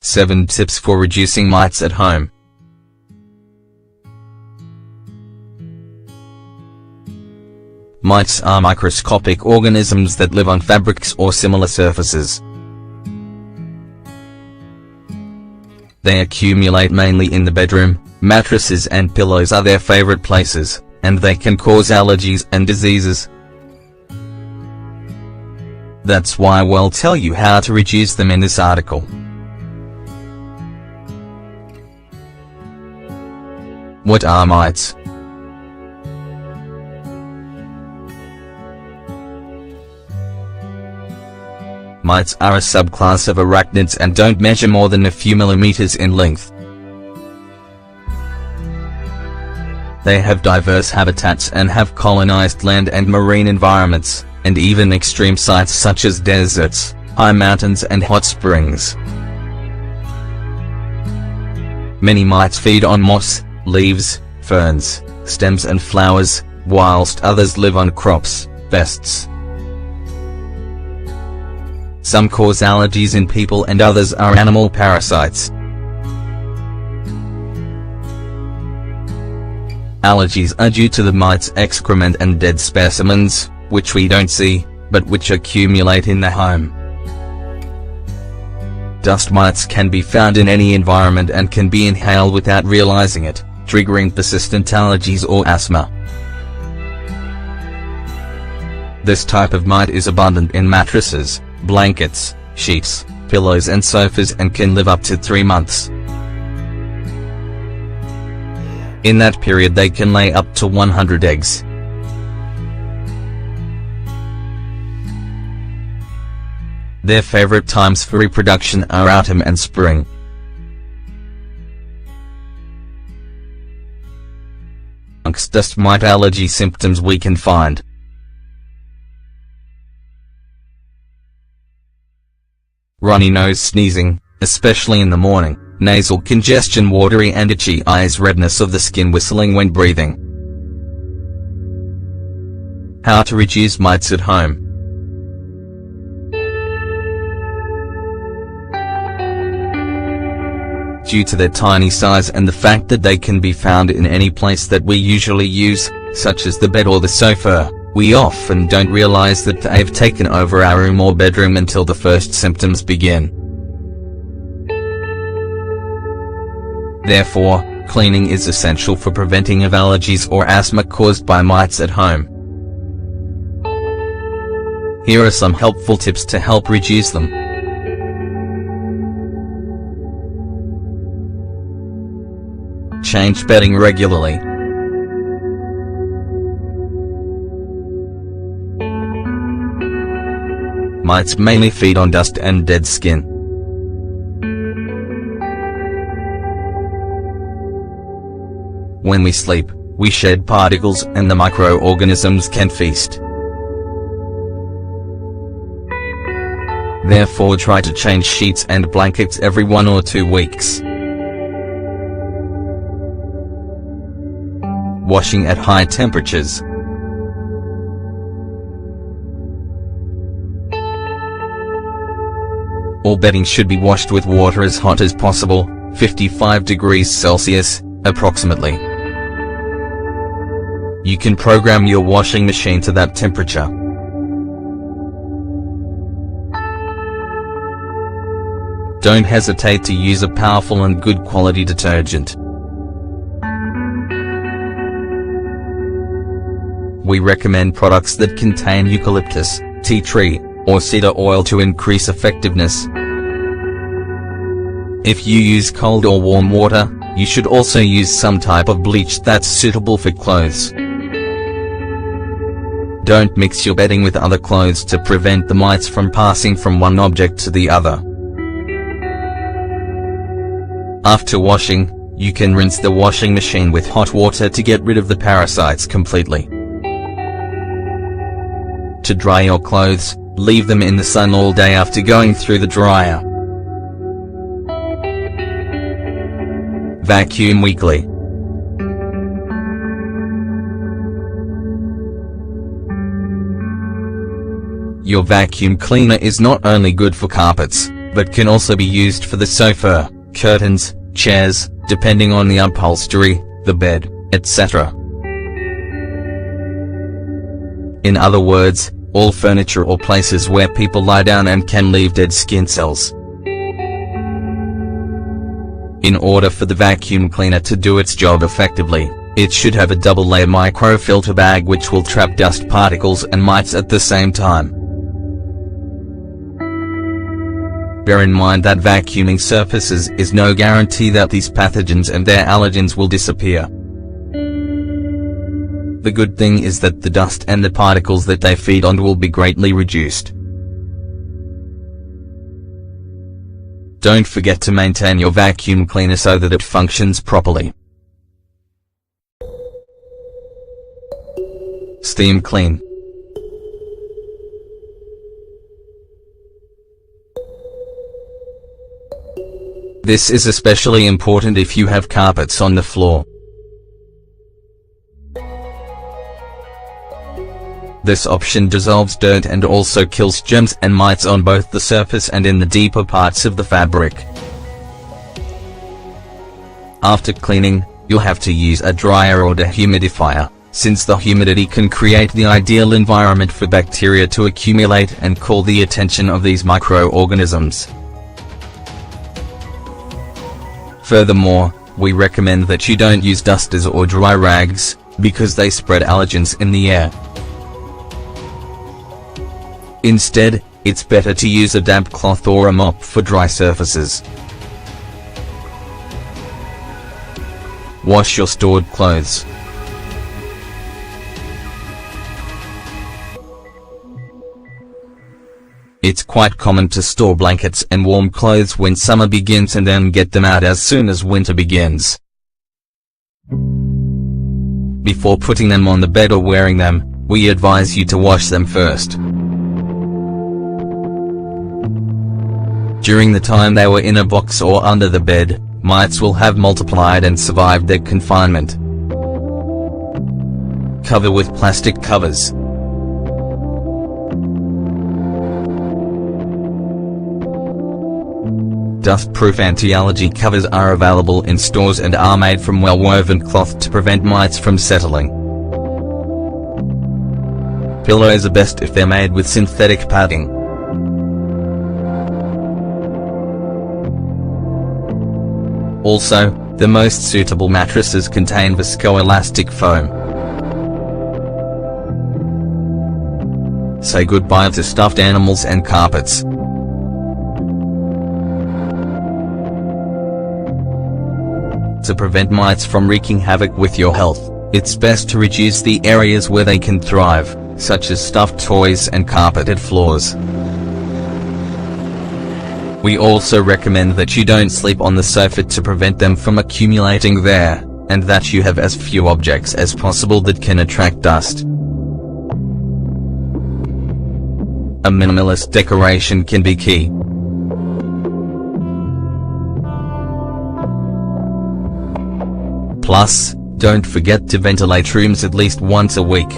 7 tips for reducing mites at home. Mites are microscopic organisms that live on fabrics or similar surfaces. They accumulate mainly in the bedroom. Mattresses and pillows are their favorite places, and they can cause allergies and diseases. That's why we'll tell you how to reduce them in this article. What are mites? Mites are a subclass of arachnids and don't measure more than a few millimeters in length. They have diverse habitats and have colonized land and marine environments, and even extreme sites such as deserts, high mountains and hot springs. Many mites feed on moss, leaves, ferns, stems and flowers, whilst others live on crops, pests. Some cause allergies in people and others are animal parasites. Allergies are due to the mite's excrement and dead specimens, which we don't see, but which accumulate in the home. Dust mites can be found in any environment and can be inhaled without realizing it, triggering persistent allergies or asthma. This type of mite is abundant in mattresses, blankets, sheets, pillows and sofas and can live up to 3 months. In that period they can lay up to 100 eggs. Their favorite times for reproduction are autumn and spring. Amongst dust mite allergy symptoms we can find runny nose, sneezing, especially in the morning, nasal congestion, watery and itchy eyes, redness of the skin, whistling when breathing. How to reduce mites at home. Due to their tiny size and the fact that they can be found in any place that we usually use, such as the bed or the sofa, we often don't realize that they've taken over our room or bedroom until the first symptoms begin. Therefore, cleaning is essential for preventing of allergies or asthma caused by mites at home. Here are some helpful tips to help reduce them. Change bedding regularly. Mites mainly feed on dust and dead skin. When we sleep, we shed particles and the microorganisms can feast. Therefore try to change sheets and blankets every 1 or 2 weeks. Washing at high temperatures. All bedding should be washed with water as hot as possible, 55 degrees Celsius, approximately. You can program your washing machine to that temperature. Don't hesitate to use a powerful and good quality detergent. We recommend products that contain eucalyptus, tea tree, or cedar oil to increase effectiveness. If you use cold or warm water, you should also use some type of bleach that's suitable for clothes. Don't mix your bedding with other clothes to prevent the mites from passing from one object to the other. After washing, you can rinse the washing machine with hot water to get rid of the parasites completely. To dry your clothes, leave them in the sun all day after going through the dryer. Vacuum weekly. Your vacuum cleaner is not only good for carpets, but can also be used for the sofa, curtains, chairs, depending on the upholstery, the bed, etc. In other words, all furniture or places where people lie down and can leave dead skin cells. In order for the vacuum cleaner to do its job effectively, it should have a double-layer microfilter bag which will trap dust particles and mites at the same time. Bear in mind that vacuuming surfaces is no guarantee that these pathogens and their allergens will disappear. The good thing is that the dust and the particles that they feed on will be greatly reduced. Don't forget to maintain your vacuum cleaner so that it functions properly. Steam clean. This is especially important if you have carpets on the floor. This option dissolves dirt and also kills germs and mites on both the surface and in the deeper parts of the fabric. After cleaning, you'll have to use a dryer or dehumidifier, since the humidity can create the ideal environment for bacteria to accumulate and call the attention of these microorganisms. Furthermore, we recommend that you don't use dusters or dry rags, because they spread allergens in the air. Instead, it's better to use a damp cloth or a mop for dry surfaces. Wash your stored clothes. It's quite common to store blankets and warm clothes when summer begins and then get them out as soon as winter begins. Before putting them on the bed or wearing them, we advise you to wash them first. During the time they were in a box or under the bed, mites will have multiplied and survived their confinement. Cover with plastic covers. Dust-proof anti-allergy covers are available in stores and are made from well-woven cloth to prevent mites from settling. Pillows are best if they're made with synthetic padding. Also, the most suitable mattresses contain viscoelastic foam. Say goodbye to stuffed animals and carpets. To prevent mites from wreaking havoc with your health, it's best to reduce the areas where they can thrive, such as stuffed toys and carpeted floors. We also recommend that you don't sleep on the sofa to prevent them from accumulating there, and that you have as few objects as possible that can attract dust. A minimalist decoration can be key. Plus, don't forget to ventilate rooms at least once a week.